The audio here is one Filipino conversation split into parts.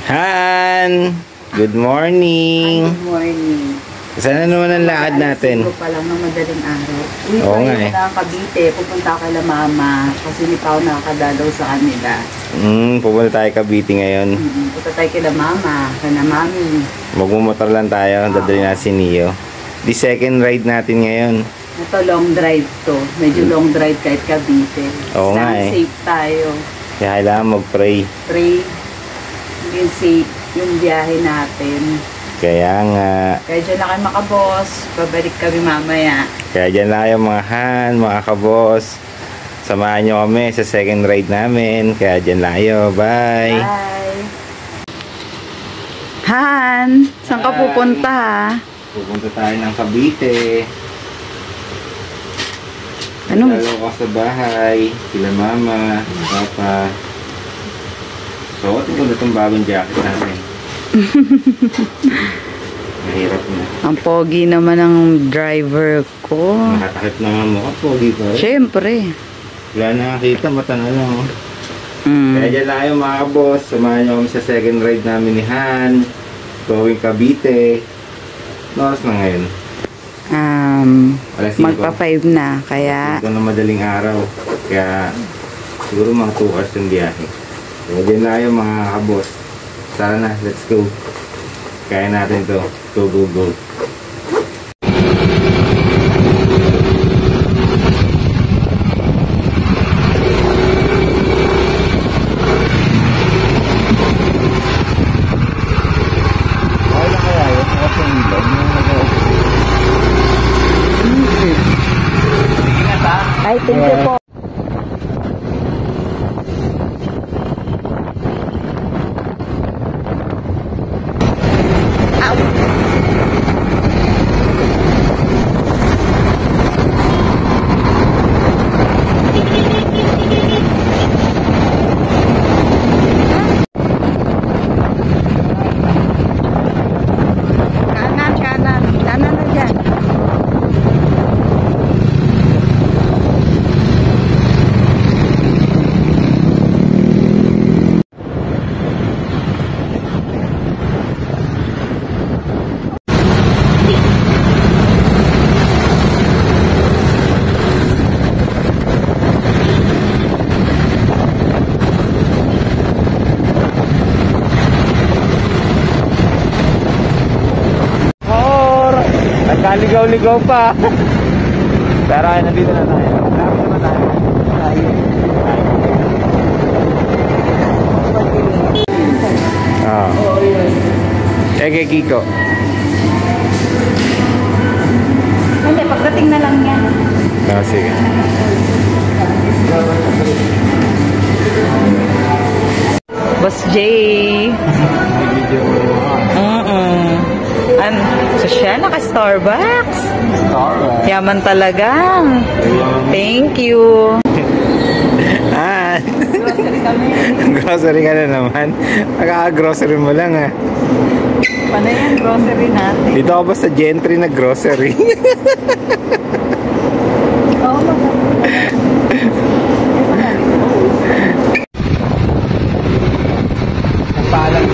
Han! Good morning! Good morning. Saan na naman ang lakad natin? Alas 5 pa lang ng madaling araw. Uwi Oo nga tayo na Cavite. Pupunta ka kay mama kasi hindi pa ako nakakadalaw sa kanila. Pupunta tayo Cavite ngayon. Punta tayo kay mama, kay mami. Magmumotor lang tayo. Dadali na si Neo. The second ride natin ngayon. Ito long drive to. Medyo long drive kahit Cavite. Oo nga eh. Safe tayo. Kaya kailangan mag-pray. Pray. Yung safe yung biyahe natin. Kaya nga. Kaya dyan na kayo makaboss. Babalik kami mamaya. Kaya dyan na kayo mga Han, mga kabos. Samahan nyo kami sa second ride namin. Kaya dyan na kayo. Bye! Bye! Han! Saan ka pupunta? Pupunta tayo ng Cavite. Ano? Lalo ko sa bahay. Sila mama, papa. So, ito ko na itong bagong jacket namin. Mahirap na. Ang pogi naman ng driver ko. Nakatakip na nga mukha. Pogi pa rin. Siyempre. Wala na nakakita. Mata na lang. Oh. Kaya dyan lang kayo mga boss. Samahan nyo kami sa second ride namin ni Han. Going Cavite. Noras na ngayon? Magpa 5 na. Kaya... Ito na madaling araw. Kaya siguro mga 2 hours yung biyahe. So dyan na kayo mga kabos. Tara na, let's go. Kaya natin to. Go, go, go. Ay, thank you po. Ligaw-ligaw pa. Pero ay, nandito na tayo. Lapit naman tayo. Kay Kiko. Hindi, pagdating na lang yan. Sige. Boss J. Siya naka-Starbucks. Yaman talaga. Thank you. Grocery kami. Grocery ka na naman. Pagkaka-grocery mo lang ah. Paano yan grocery natin? Dito ako ba sa Gentry na grocery? Oo, Palang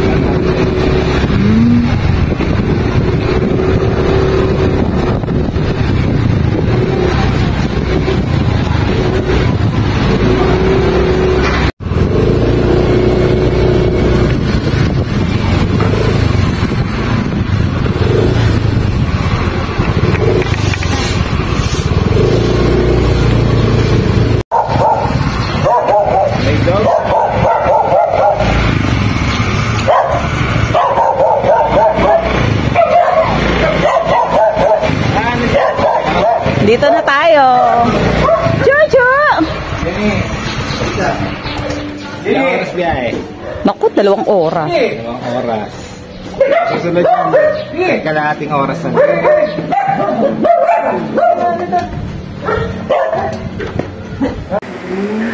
dito na tayo. Jojo! Ilang oras biyahe? Naku, 2 oras. 2 oras. Susunod yan. Kalahating oras na.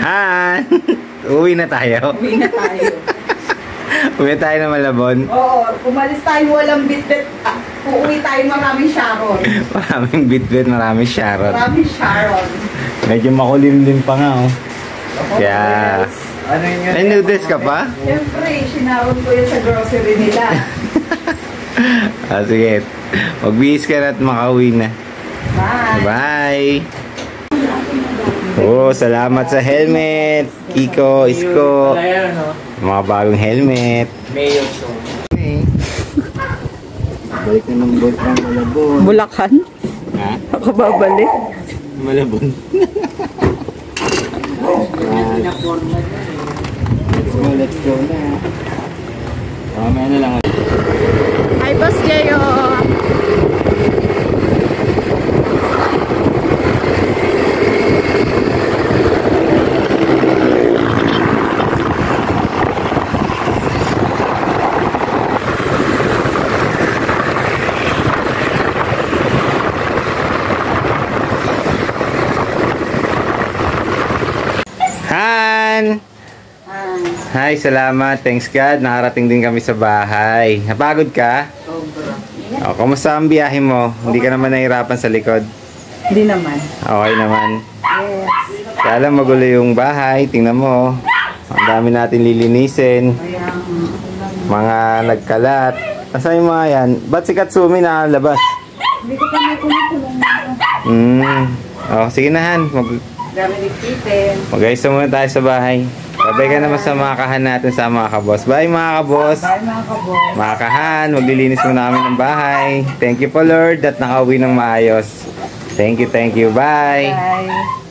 Han! Uwi na tayo. Uwi na tayo. Uwi tayo na Malabon. Oo, umalis tayo walang bit-bit. Uuwi tayo maraming Sharon. Maraming bitbit, maraming Sharon. Maraming Sharon. Medyo makulimlim pa nga oh. Kaya Ano yun? May noodles ka pa? Siyempre, sinahon ko yan sa grocery nila. Sige. Magbihis ka na at makauwi na. Bye! Bye! Oh, salamat sa helmet. Kiko, Isko. Mga bagong helmet. Mayo so. Balik na ng boat ng Malabon. Bulacan? Ha? Ako babalik. Malabon. Let's go na. Mamaya na lang. Hi, Boss Jayo! Han! Hi, salamat. Thanks God. Nakarating din kami sa bahay. Napagod ka? Sobra. O, kamusta ang biyahe mo? Hindi ka naman nahirapan sa likod? Hindi naman. Okay naman. Yes. Kaya lang magulo yung bahay. Tingnan mo. Ang dami natin lilinisin. Kaya, Mga nagkalat. Asan yung mga yan? Ba't si Katsumi nakalabas? hindi ko pa may kumukulong. Sige na Han. Dami nagtitin. Mag-ayos muna tayo sa bahay. Babay ka naman sa mga kahan natin sa mga kabos. Bye mga kabos. Bye mga kabos. Mga kahan, maglilinis muna kami ng bahay. Thank you po Lord at nakauwi ng maayos. Thank you, thank you. Bye. Bye.